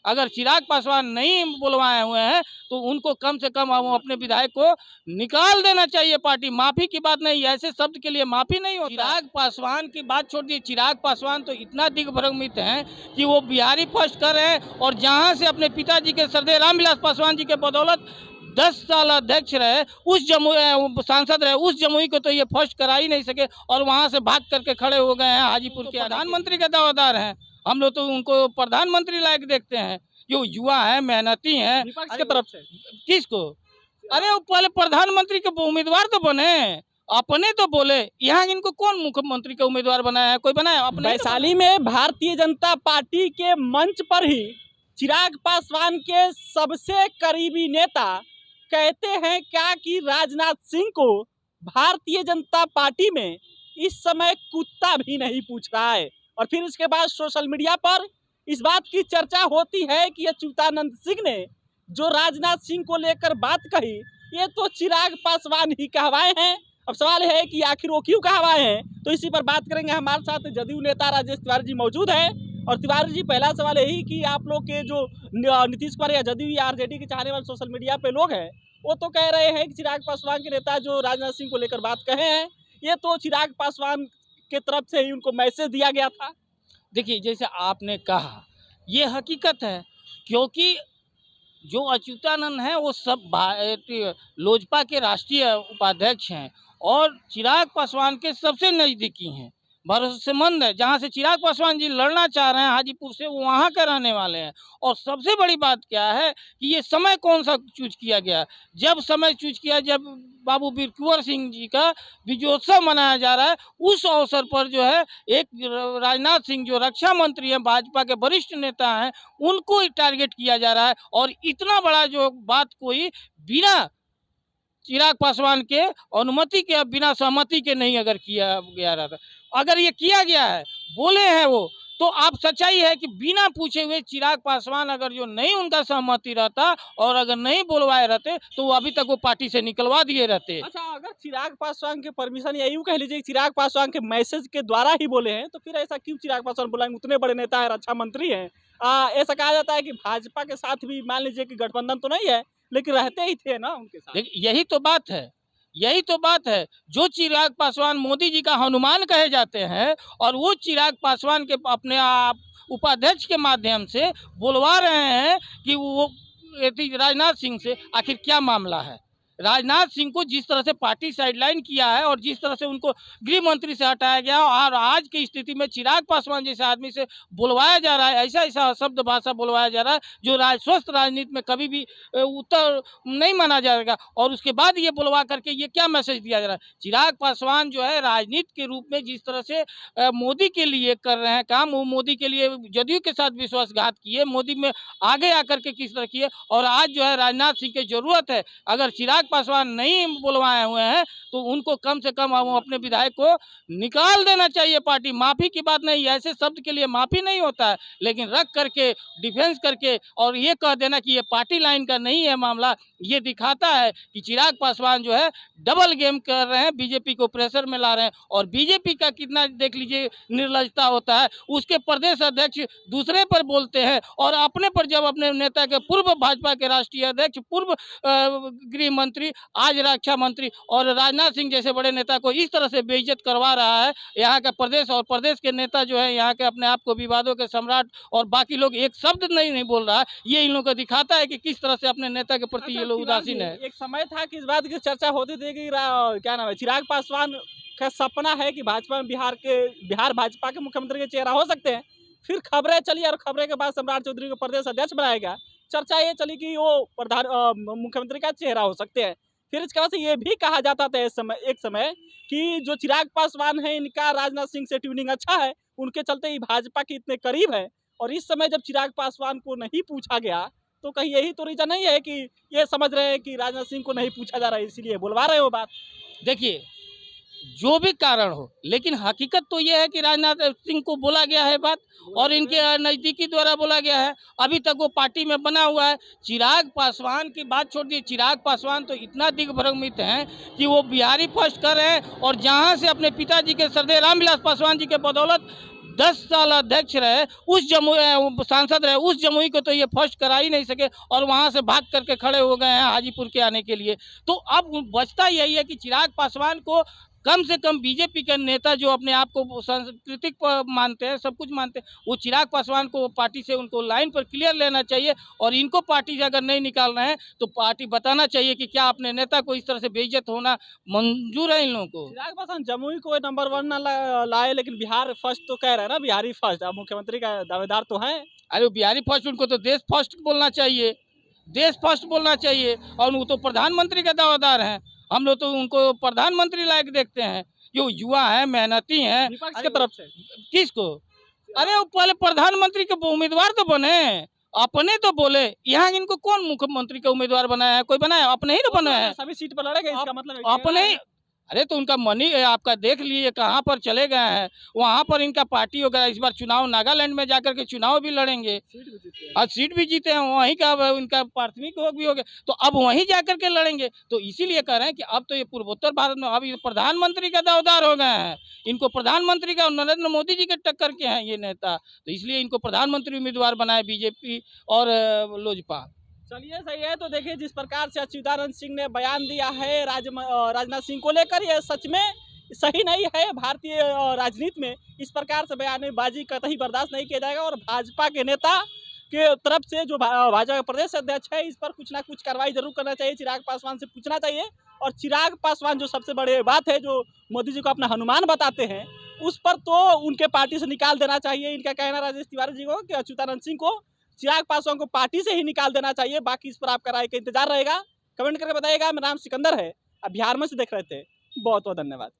अगर चिराग पासवान नहीं बुलवाए हुए हैं तो उनको कम से कम अपने विधायक को निकाल देना चाहिए पार्टी। माफी की बात नहीं, ऐसे शब्द के लिए माफी नहीं होती। चिराग पासवान की बात छोड़ दी, चिराग पासवान तो इतना दिग्भ्रमित हैं कि वो बिहारी फर्स्ट कर रहे हैं और जहां से अपने पिताजी के श्रद्धेय रामविलास पासवान जी के बदौलत 10 साल अध्यक्ष रहे, उस जमुई सांसद रहे, उस जमुई को तो ये फर्स्ट करा ही नहीं सके और वहां से भाग करके खड़े हो गए हैं हाजीपुर के प्रधानमंत्री के दावेदार हैं। हम लोग तो उनको प्रधानमंत्री लायक देखते हैं, जो युवा है, मेहनती हैं। विपक्ष की तरफ से किसको? अरे वो पहले प्रधानमंत्री के उम्मीदवार तो बने, अपने तो बोले। यहाँ इनको कौन मुख्यमंत्री का उम्मीदवार बनाया है? कोई बनाया? अपने वैशाली में भारतीय जनता पार्टी के मंच पर ही चिराग पासवान के सबसे करीबी नेता कहते हैं क्या कि राजनाथ सिंह को भारतीय जनता पार्टी में इस समय कुत्ता भी नहीं पूछ रहा है। और फिर इसके बाद सोशल मीडिया पर इस बात की चर्चा होती है कि अच्युतानंद सिंह ने जो राजनाथ सिंह को लेकर बात कही, ये तो चिराग पासवान ही कहवाए हैं। अब सवाल है कि आखिर वो क्यों कहवाए हैं, तो इसी पर बात करेंगे। हमारे साथ जदयू नेता राजेश तिवारी जी मौजूद है। और तिवारी जी, पहला सवाल यही कि आप लोग के जो नीतीश कुमार या जदयू या आरजेडी के चाहने वाले सोशल मीडिया पे लोग हैं, वो तो कह रहे हैं कि चिराग पासवान के नेता जो राजनाथ सिंह को लेकर बात कहे हैं, ये तो चिराग पासवान के तरफ से ही उनको मैसेज दिया गया था। देखिए, जैसे आपने कहा, ये हकीकत है, क्योंकि जो अच्युतानंद हैं वो सब लोजपा के राष्ट्रीय उपाध्यक्ष हैं और चिराग पासवान के सबसे नज़दीकी हैं, भरोसेमंद है। जहां से चिराग पासवान जी लड़ना चाह रहे हैं हाजीपुर से, वो वहां का रहने वाले हैं। और सबसे बड़ी बात क्या है कि ये समय कौन सा चूज किया गया? जब समय चूज किया, जब बाबू वीर कुंवर सिंह जी का विजयोत्सव मनाया जा रहा है, उस अवसर पर जो है एक राजनाथ सिंह जो रक्षा मंत्री हैं, भाजपा के वरिष्ठ नेता हैं, उनको टारगेट किया जा रहा है। और इतना बड़ा जो बात कोई बिना चिराग पासवान के अनुमति के, बिना सहमति के नहीं अगर किया गया रहता, अगर ये किया गया है, बोले हैं वो, तो आप सच्चाई है कि बिना पूछे हुए चिराग पासवान अगर जो नहीं उनका सहमति रहता और अगर नहीं बुलवाए रहते तो वो अभी तक वो पार्टी से निकलवा दिए रहते। अच्छा, अगर चिराग पासवान के परमिशन या यूं कह लीजिए चिराग पासवान के मैसेज के द्वारा ही बोले हैं, तो फिर ऐसा क्यों चिराग पासवान बुलाएंगे? उतने बड़े नेता है, रक्षा मंत्री हैं। ऐसा कहा जाता है कि भाजपा के साथ भी मान लीजिए कि गठबंधन तो नहीं है, लेकिन रहते ही थे ना उनके साथ। यही तो बात है, यही तो बात है। जो चिराग पासवान मोदी जी का हनुमान कहे जाते हैं और वो चिराग पासवान के अपने आप उपाध्यक्ष के माध्यम से बुलवा रहे हैं कि वो राजनाथ सिंह से आखिर क्या मामला है? राजनाथ सिंह को जिस तरह से पार्टी साइडलाइन किया है और जिस तरह से उनको गृह मंत्री से हटाया गया और आज की स्थिति में चिराग पासवान जैसे आदमी से बुलवाया जा रहा है, ऐसा ऐसा शब्द भाषा बुलवाया जा रहा है जो स्वस्थ राजनीति में कभी भी उत्तर नहीं माना जाएगा। और उसके बाद ये बुलवा करके ये क्या मैसेज दिया जा रहा है? चिराग पासवान जो है राजनीति के रूप में जिस तरह से मोदी के लिए कर रहे हैं काम, वो मोदी के लिए जदयू के साथ विश्वासघात किए, मोदी में आगे आकर के किस तरह किए, और आज जो है राजनाथ सिंह की जरूरत है। अगर चिराग पासवान नहीं बुलवाए हुए हैं तो उनको कम से कम अपने विधायक को निकाल देना चाहिए पार्टी। माफी की बात नहीं, ऐसे शब्द के लिए माफी नहीं होता है, लेकिन रख करके डिफेंस करके और ये कह देना कि ये पार्टी लाइन का नहीं है मामला, ये दिखाता है कि चिराग पासवान जो है डबल गेम कर रहे हैं, बीजेपी को प्रेशर में ला रहे हैं। और बीजेपी का कितना देख लीजिए निर्लजता होता है, उसके प्रदेश अध्यक्ष दूसरे पर बोलते हैं और अपने पर जब अपने नेता के पूर्व भाजपा के राष्ट्रीय अध्यक्ष, पूर्व गृह मंत्री, आज रक्षा मंत्री और राजनाथ सिंह जैसे बड़े नेता को इस तरह से बेइज्जत करवा रहा है यहाँ का प्रदेश, और प्रदेश के नेता जो है यहाँ के अपने आप को विवादों के सम्राट और बाकी लोग एक शब्द नहीं बोल रहा है, ये इन लोगों को दिखाता है कि किस तरह से अपने नेता के प्रति ये लोग उदासीन है। एक समय था कि इस बात की चर्चा होती थी कि क्या नाम है, चिराग पासवान का सपना है कि भाजपा में बिहार भाजपा के मुख्यमंत्री के चेहरा हो सकते हैं। फिर खबरें चली और खबरें के बाद सम्राट चौधरी को प्रदेश अध्यक्ष बनाया गया। चर्चा ये चली कि वो मुख्यमंत्री का चेहरा हो सकते हैं। फिर इसके बाद से ये भी कहा जाता था एक समय कि जो चिराग पासवान है, इनका राजनाथ सिंह से ट्यूनिंग अच्छा है, उनके चलते ही भाजपा के इतने करीब है। और इस समय जब चिराग पासवान को नहीं पूछा गया तो कहीं यही तो रीजन नहीं है कि ये समझ रहे हैं कि राजनाथ सिंह को नहीं पूछा जा रहा है इसीलिए बुलवा रहे हो बात? देखिए, जो भी कारण हो, लेकिन हकीकत तो ये है कि राजनाथ सिंह को बोला गया है बात और इनके नज़दीकी द्वारा बोला गया है। अभी तक वो पार्टी में बना हुआ है। चिराग पासवान की बात छोड़ दी, चिराग पासवान तो इतना दिग्भ्रमित हैं कि वो बिहारी फर्स्ट कर रहे हैं और जहां से अपने पिताजी के श्रद्धेय रामविलास पासवान जी के बदौलत 10 साल अध्यक्ष रहे, उस जमुई सांसद रहे, उस जमुई को तो ये फर्स्ट करा ही नहीं सके और वहाँ से भाग करके खड़े हो गए हैं हाजीपुर के आने के लिए। तो अब बचता यही है कि चिराग पासवान को कम से कम बीजेपी के नेता जो अपने आप को सांस्कृतिक मानते हैं, सब कुछ मानते हैं, वो चिराग पासवान को पार्टी से उनको लाइन पर क्लियर लेना चाहिए और इनको पार्टी से अगर नहीं निकाल रहे हैं तो पार्टी बताना चाहिए कि क्या अपने नेता को इस तरह से बेइज्जत होना मंजूर है इन लोगों को। चिराग पासवान जमुई को नंबर 1 ना लाए, लेकिन बिहार फर्स्ट तो कह रहे हैं ना, बिहारी फर्स्ट। अब मुख्यमंत्री का दावेदार तो हैं। अरे वो बिहारी फर्स्ट, उनको तो देश फर्स्ट बोलना चाहिए, देश फर्स्ट बोलना चाहिए। और वो तो प्रधानमंत्री का दावेदार हैं, हम लोग तो उनको प्रधानमंत्री लायक देखते हैं। जो युवा हैं, मेहनती हैं। विपक्ष की तरफ से किसको? अरे वो पहले प्रधानमंत्री के उम्मीदवार तो बने, अपने तो बोले। यहाँ इनको कौन मुख्यमंत्री का उम्मीदवार बनाया है? कोई बनाया? अपने ही तो बनाया है। सभी सीट पर लड़ेंगे, इसका मतलब है अपने ही। अरे तो उनका मनी आपका देख लीजिए कहाँ पर चले गए हैं। वहाँ पर इनका पार्टी वगैरह इस बार चुनाव नागालैंड में जाकर के चुनाव भी लड़ेंगे और सीट भी जीते हैं वहीं का, इनका प्राथमिक भी हो गया तो अब वहीं जाकर के लड़ेंगे। तो इसीलिए कह रहे हैं कि अब तो ये पूर्वोत्तर भारत में अब ये प्रधानमंत्री का दावेदार हो गए हैं। इनको प्रधानमंत्री का, नरेंद्र मोदी जी के टक्कर के हैं ये नेता, तो इसलिए इनको प्रधानमंत्री उम्मीदवार बनाए बीजेपी और लोजपा। चलिए सही है। तो देखिए जिस प्रकार से अच्युतानंद सिंह ने बयान दिया है राजनाथ सिंह को लेकर, ये सच में सही नहीं है। भारतीय राजनीति में इस प्रकार से बयानबाजी कतई बर्दाश्त नहीं किया जाएगा और भाजपा के नेता के तरफ से जो भाजपा के प्रदेश अध्यक्ष है, इस पर कुछ ना कुछ कार्रवाई जरूर करना चाहिए। चिराग पासवान से पूछना चाहिए। और चिराग पासवान जो सबसे बड़ी बात है, जो मोदी जी को अपना हनुमान बताते हैं, उस पर तो उनके पार्टी से निकाल देना चाहिए। इनका कहना राजेश तिवारी जी को कि अच्युतानंद सिंह को, चिराग पासवान को पार्टी से ही निकाल देना चाहिए। बाकी इस पर आपका राय का इंतजार रहेगा। कमेंट करके बताइएगा। मेरा नाम सिकंदर है, अब बिहार में से देख रहे थे। बहुत बहुत धन्यवाद।